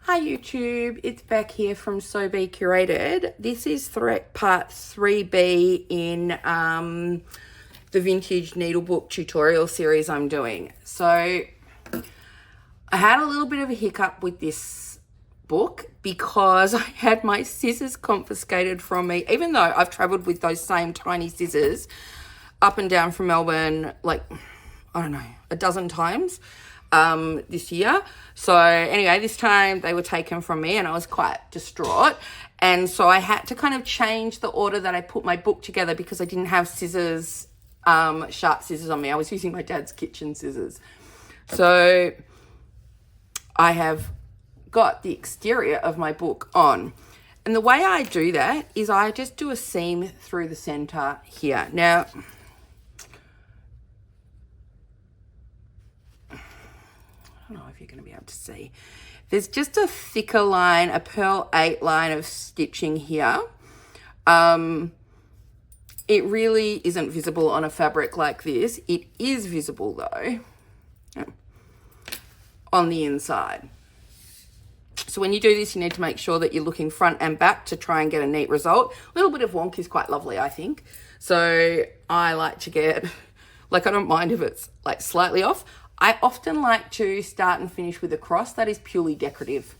Hi YouTube, it's Beck here from Sewbecurated. This is part 3B in the vintage needlebook tutorial series I'm doing. So I had a little bit of a hiccup with this book because I had my scissors confiscated from me, even though I've travelled with those same tiny scissors up and down from Melbourne, like, I don't know, a dozen times this year. So anyway, this time they were taken from me and I was quite distraught. And so I had to kind of change the order that I put my book together because I didn't have scissors, sharp scissors on me. I was using my dad's kitchen scissors. So I have got the exterior of my book on. And the way I do that is I just do a seam through the center here. Now, I don't know if you're going to be able to see. There's just a thicker line, a pearl 8 line of stitching here. It really isn't visible on a fabric like this. It is visible though on the inside. So when you do this, you need to make sure that you're looking front and back to try and get a neat result. A little bit of wonk is quite lovely, I think. So I like to get, like, I don't mind if it's like slightly off. I often like to start and finish with a cross that is purely decorative.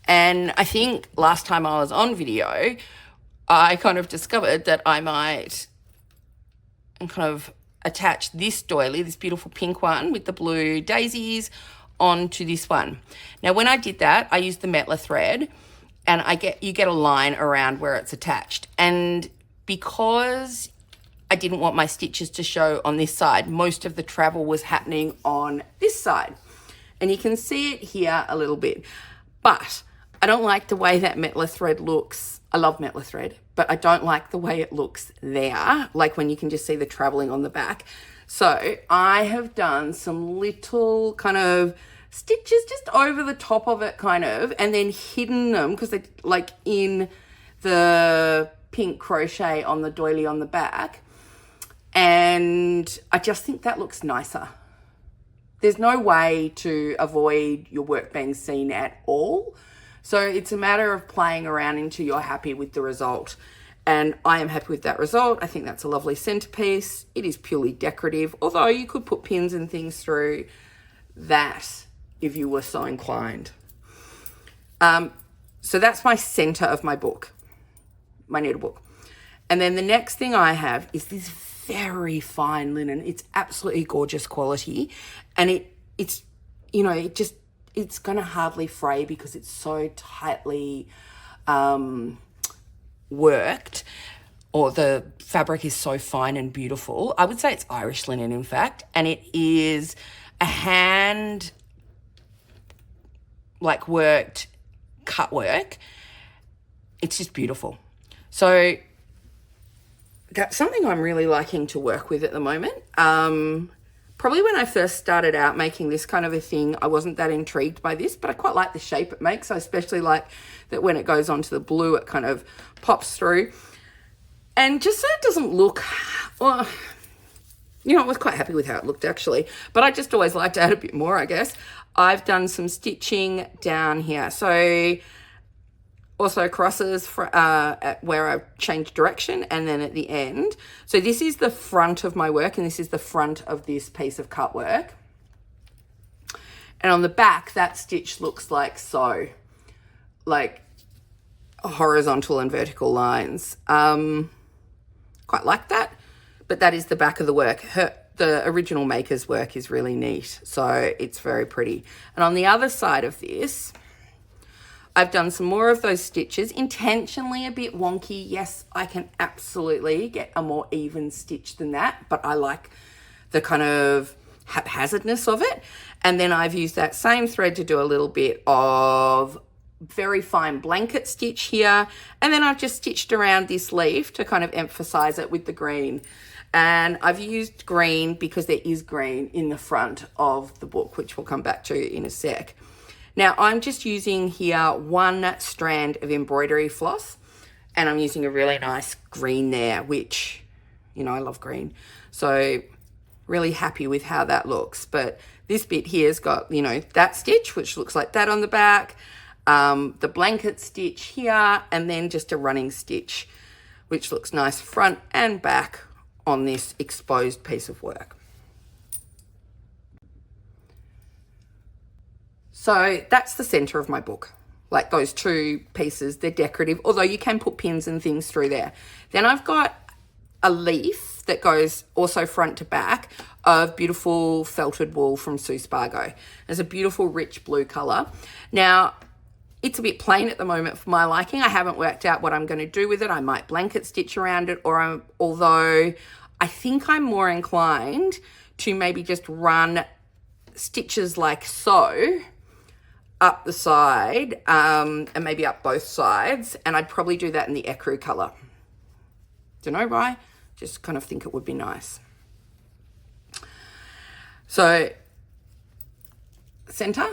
And I think last time I was on video, I kind of discovered that I might kind of attach this doily, this beautiful pink one with the blue daisies, onto this one. Now, when I did that, I used the Metla thread and you get a line around where it's attached. And because I didn't want my stitches to show on this side, most of the travel was happening on this side. And you can see it here a little bit. But I don't like the way that Metla thread looks. I love Metla thread, but I don't like the way it looks there, like when you can just see the traveling on the back. So I have done some little kind of stitches just over the top of it kind of, and then hidden them because they're like in the pink crochet on the doily on the back. And I just think that looks nicer. There's no way to avoid your work being seen at all. So it's a matter of playing around until you're happy with the result. And I am happy with that result. I think that's a lovely centerpiece. It is purely decorative, although you could put pins and things through that if you were so inclined. So that's my center of my book, my needlebook. And then the next thing I have is this very fine linen. It's absolutely gorgeous quality. And it's, you know, it's going to hardly fray because it's so tightly worked, or the fabric is so fine and beautiful. I would say it's Irish linen, in fact, and it is a hand like worked cut work. It's just beautiful. So that's something I'm really liking to work with at the moment. Probably when I first started out making this kind of a thing, I wasn't that intrigued by this, but I quite like the shape it makes. I especially like that when it goes onto the blue, it kind of pops through. And just so it doesn't look, well, you know, I was quite happy with how it looked actually, but I just always like to add a bit more, I guess. I've done some stitching down here. So also crosses for, at where I've changed direction, and then at the end. So this is the front of my work, and this is the front of this piece of cut work. And on the back, that stitch looks like so, like horizontal and vertical lines. Quite like that, but that is the back of the work. The original maker's work is really neat, so it's very pretty. And on the other side of this, I've done some more of those stitches, intentionally a bit wonky. Yes, I can absolutely get a more even stitch than that, but I like the kind of haphazardness of it. And then I've used that same thread to do a little bit of very fine blanket stitch here. And then I've just stitched around this leaf to kind of emphasize it with the green. And I've used green because there is green in the front of the book, which we'll come back to in a sec. Now, I'm just using here one strand of embroidery floss, and I'm using a really nice green there, which, you know, I love green. So really happy with how that looks. But this bit here has got, you know, that stitch, which looks like that on the back. the blanket stitch here, and then just a running stitch, which looks nice front and back on this exposed piece of work. So that's the center of my book. Like those two pieces, they're decorative, although you can put pins and things through there. Then I've got a leaf that goes also front to back of beautiful felted wool from Sue Spargo. It's a beautiful rich blue color. Now, it's a bit plain at the moment for my liking. I haven't worked out what I'm going to do with it. I might blanket stitch around it, although I think I'm more inclined to maybe just run stitches like so up the side, and maybe up both sides, and I'd probably do that in the ecru color. Don't know why, just kind of think it would be nice. So, center,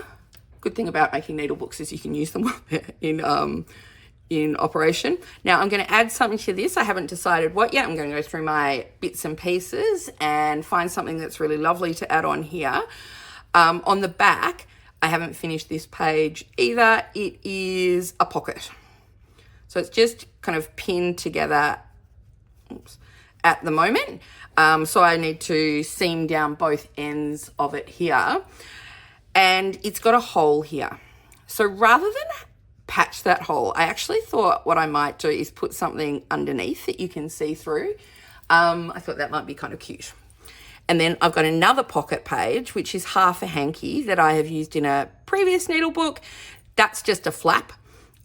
good thing about making needle books is you can use them in operation. Now I'm going to add something to this. I haven't decided what yet. I'm going to go through my bits and pieces and find something that's really lovely to add on here. On the back, I haven't finished this page either. It is a pocket. So it's just kind of pinned together at the moment. So I need to seam down both ends of it here. And it's got a hole here. So rather than patch that hole, I actually thought what I might do is put something underneath that you can see through. I thought that might be kind of cute. And then I've got another pocket page, which is half a hanky that I have used in a previous needle book. That's just a flap,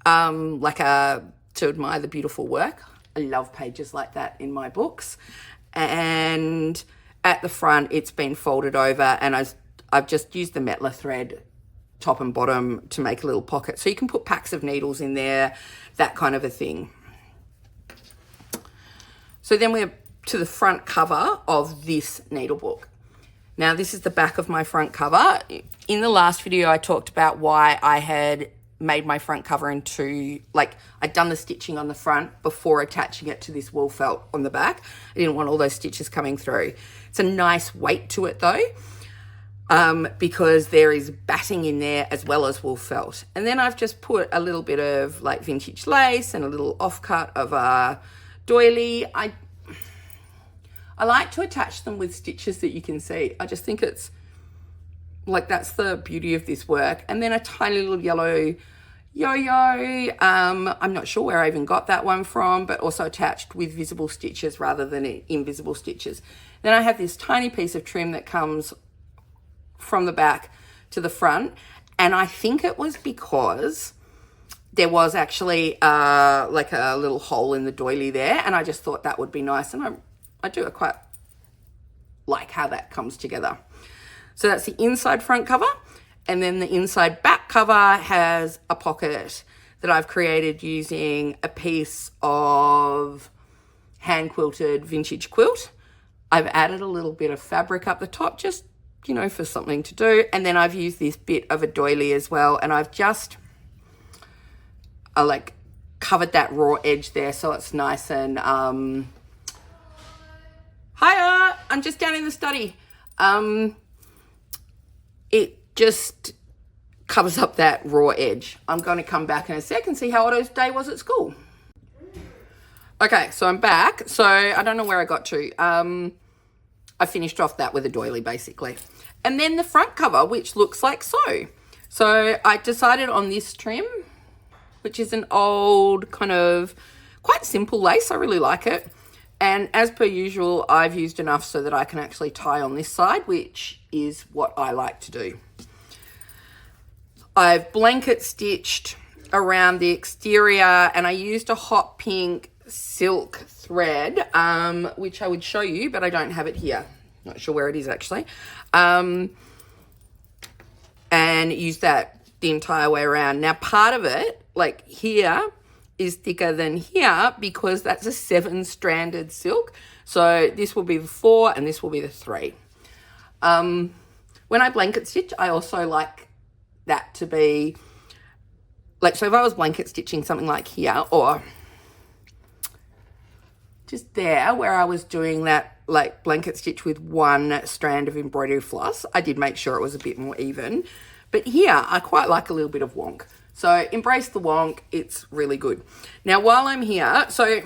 to admire the beautiful work. I love pages like that in my books. And at the front, it's been folded over, and I've just used the Metler thread top and bottom to make a little pocket. So you can put packs of needles in there, that kind of a thing. So then we're to the front cover of this needle book. Now this is the back of my front cover. In the last video I talked about why I had made my front cover into, I'd done the stitching on the front before attaching it to this wool felt on the back. I didn't want all those stitches coming through. It's a nice weight to it though, because there is batting in there as well as wool felt. And then I've just put a little bit of vintage lace and a little offcut of a doily. I like to attach them with stitches that you can see. I just think it's that's the beauty of this work. And then a tiny little yellow yo-yo. I'm not sure where I even got that one from, but also attached with visible stitches rather than invisible stitches. Then I have this tiny piece of trim that comes from the back to the front. And I think it was because there was actually a little hole in the doily there. And I just thought that would be nice. And I do quite like how that comes together. So that's the inside front cover. And then the inside back cover has a pocket that I've created using a piece of hand quilted vintage quilt. I've added a little bit of fabric up the top, just, for something to do. And then I've used this bit of a doily as well. And I've just, covered that raw edge there so it's nice and, hiya, I'm just down in the study. It just covers up that raw edge. I'm going to come back in a sec and see how Otto's day was at school. Okay, so I'm back. So I don't know where I got to. I finished off that with a doily basically. And then the front cover, which looks like so. So I decided on this trim, which is an old kind of quite simple lace. I really like it. And as per usual, I've used enough so that I can actually tie on this side, which is what I like to do. I've blanket stitched around the exterior, and I used a hot pink silk thread, which I would show you, but I don't have it here. Not sure where it is actually. And use that the entire way around. Now part of it, here, is thicker than here because that's a 7-stranded silk. So this will be the 4 and this will be the 3. When I blanket stitch, I also like that to be so if I was blanket stitching something like here or just there where I was doing that blanket stitch with 1 strand of embroidery floss, I did make sure it was a bit more even. But here I quite like a little bit of wonk. So embrace the wonk. It's really good. Now, while I'm here, sorry,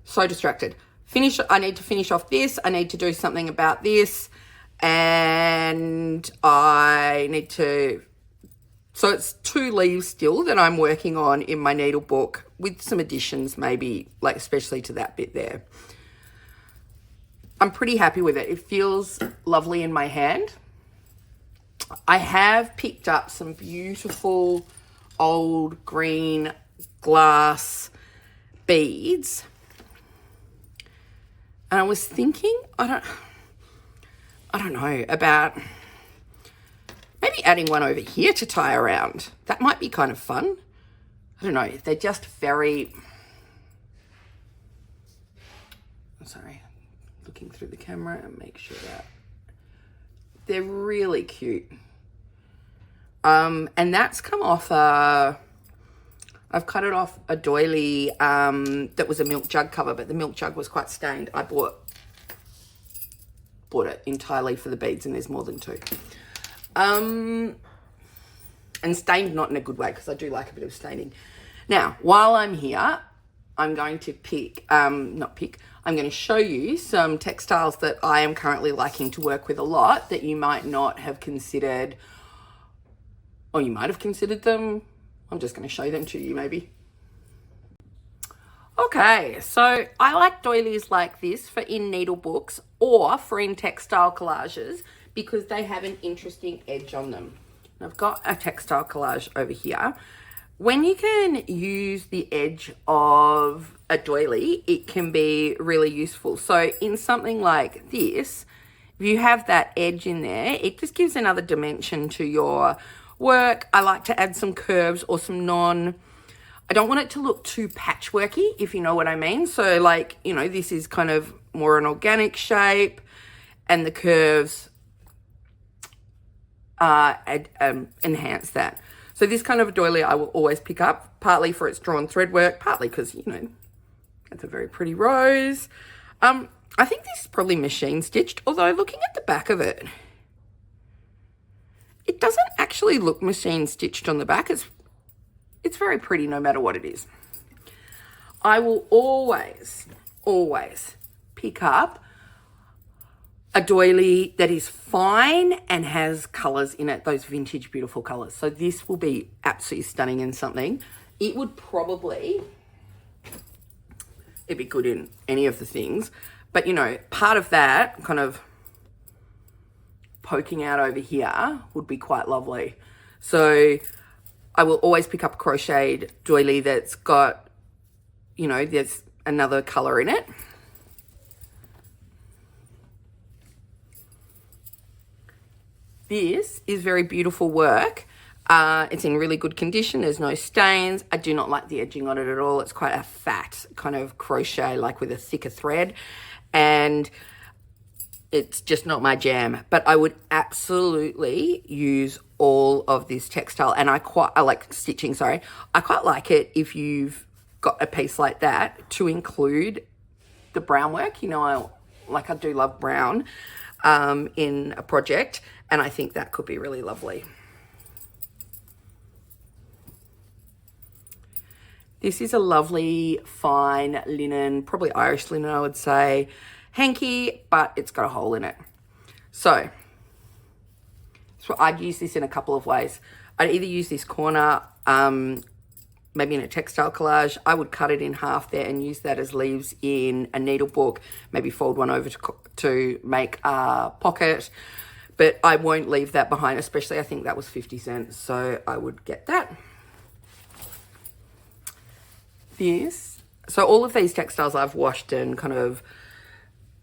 so distracted. I need to finish off this. I need to do something about this. And I need to, so it's 2 leaves still that I'm working on in my Needlebook with some additions maybe, like especially to that bit there. I'm pretty happy with it. It feels lovely in my hand. I have picked up some beautiful old green glass beads. And I was thinking, I don't know, about maybe adding one over here to tie around. That might be kind of fun. I don't know. They're just very, sorry, looking through the camera and make sure that they're really cute. And that's come off I've cut it off a doily that was a milk jug cover, but the milk jug was quite stained. I bought it entirely for the beads, and there's more than 2. And stained not in a good way, because I do like a bit of staining. Now, while I'm here, I'm going to I'm going to show you some textiles that I am currently liking to work with a lot that you might not have considered, or you might have considered them. I'm just going to show them to you maybe. Okay, so I like doilies like this for in Needlebooks or for in textile collages because they have an interesting edge on them. I've got a textile collage over here. When you can use the edge of a doily, it can be really useful. So in something like this, if you have that edge in there, it just gives another dimension to your work. I like to add some curves or some I don't want it to look too patchworky, if you know what I mean. So like, you know, this is kind of more an organic shape, and the curves enhance that. So this kind of a doily I will always pick up, partly for its drawn thread work, partly because, you know, it's a very pretty rose. I think this is probably machine stitched, although looking at the back of it, it doesn't actually look machine stitched on the back. It's very pretty no matter what it is. I will always pick up a doily that is fine and has colours in it, those vintage beautiful colours. So this will be absolutely stunning in something. It'd be good in any of the things. But, you know, part of that kind of poking out over here would be quite lovely. So I will always pick up a crocheted doily that's got, you know, there's another colour in it. This is very beautiful work. It's in really good condition. There's no stains. I do not like the edging on it at all. It's quite a fat kind of crochet, like with a thicker thread. And it's just not my jam, but I would absolutely use all of this textile. And I like stitching, sorry. I quite like it if you've got a piece like that to include the brown work. You know, I do love brown in a project, and I think that could be really lovely. This is a lovely, fine linen, probably Irish linen, I would say. Hanky, but it's got a hole in it. So I'd use this in a couple of ways. I'd either use this corner, maybe in a textile collage. I would cut it in half there and use that as leaves in a Needlebook, maybe fold one over to make a pocket. But I won't leave that behind, especially I think that was 50 cents. So I would get that. So all of these textiles I've washed and kind of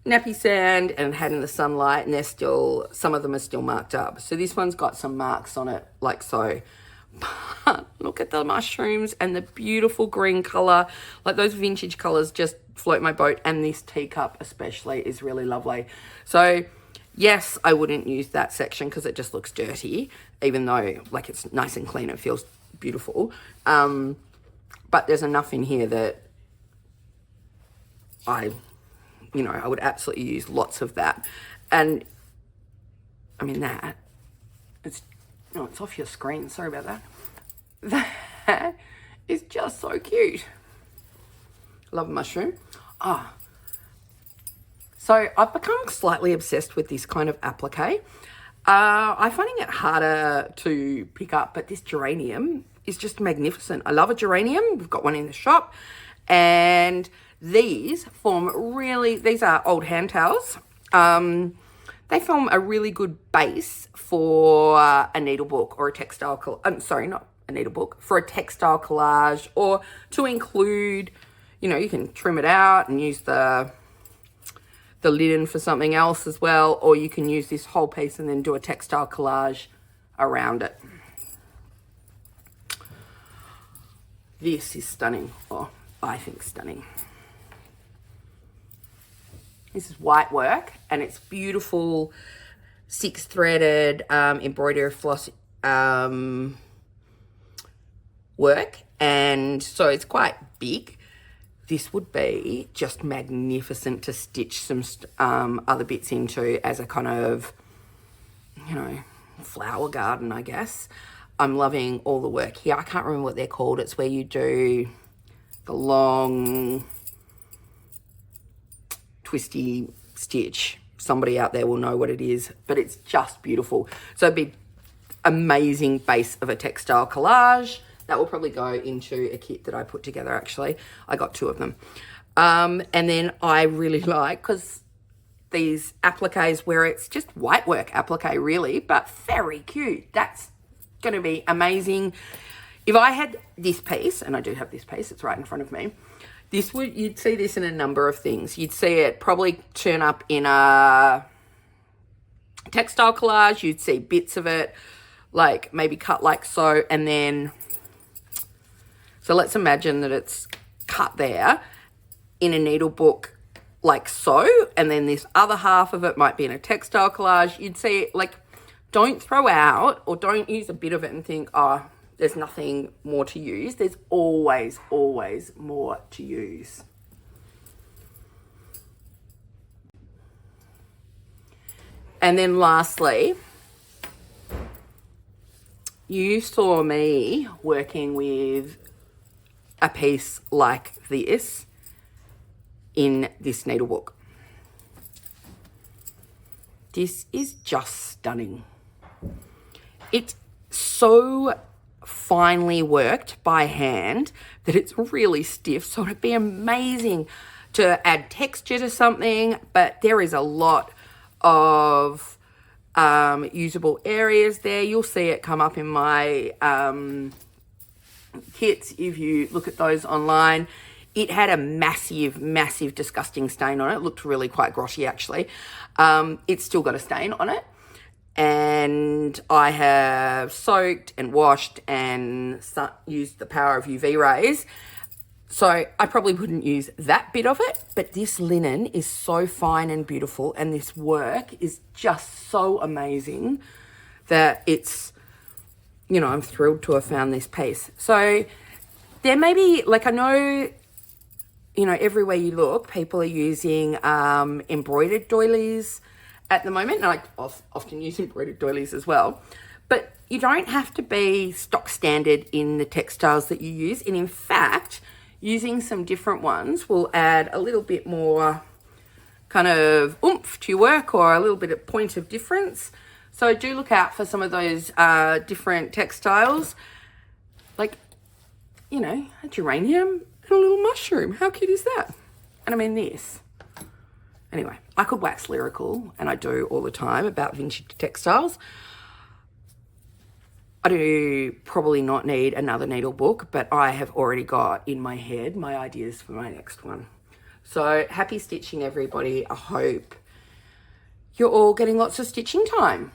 nappy sand and had in the sunlight, and they're still, some of them are still marked up. So this one's got some marks on it like so. But look at the mushrooms and the beautiful green color. Like those vintage colors just float my boat, and this teacup especially is really lovely. So yes, I wouldn't use that section because it just looks dirty, even though like it's nice and clean, it feels beautiful. But there's enough in here that I would absolutely use lots of that. And I mean, it's Oh, it's off your screen. Sorry about that. That is just so cute. Love mushroom. So I've become slightly obsessed with this kind of applique. I'm finding it harder to pick up, but this geranium is just magnificent. I love a geranium. We've got one in the shop. And these are old hand towels. They form a really good base for a needlebook or a textile, not a needlebook, for a textile collage, or to include, you can trim it out and use the linen for something else as well, or you can use this whole piece and then do a textile collage around it. This is stunning, or I think stunning. This is white work, and it's beautiful 6-threaded embroidery floss work, and so it's quite big. This would be just magnificent to stitch some other bits into as a kind of, flower garden, I guess. I'm loving all the work here. I can't remember what they're called. It's where you do the long twisty stitch. Somebody out there will know what it is, but it's just beautiful. So it'd be amazing base of a textile collage. That will probably go into a kit that I put together, actually. I got 2 of them. And then I really like, because these appliques where it's just white work applique, really, but very cute. That's going to be amazing. If I had this piece, and I do have this piece, it's right in front of me, you'd see this in a number of things. You'd see it probably turn up in a textile collage. You'd see bits of it, like maybe cut like so, and then... So let's imagine that it's cut there in a needlebook like so, and then this other half of it might be in a textile collage. You'd see it, like, don't throw out or don't use a bit of it and think, oh, there's nothing more to use. There's always, always more to use. And then lastly, you saw me working with a piece like this in this needlebook. This is just stunning. It's so finely worked by hand that it's really stiff, so it'd be amazing to add texture to something, but there is a lot of usable areas there. You'll see it come up in my kits if you look at those online. It had a massive, massive, disgusting stain on it. It looked really quite grotty, actually. It's still got a stain on it. And I have soaked and washed and used the power of UV rays. So I probably wouldn't use that bit of it, but this linen is so fine and beautiful, and this work is just so amazing that it's, I'm thrilled to have found this piece. So there may be, like, I know, everywhere you look, people are using embroidered doilies at the moment, and I often use embroidered doilies as well. But you don't have to be stock standard in the textiles that you use. And in fact, using some different ones will add a little bit more kind of oomph to your work, or a little bit of point of difference. So do look out for some of those different textiles, like, a geranium and a little mushroom. How cute is that? And I mean this. Anyway, I could wax lyrical, and I do all the time, about vintage textiles. I do probably not need another needlebook, but I have already got in my head my ideas for my next one. So happy stitching, everybody. I hope you're all getting lots of stitching time.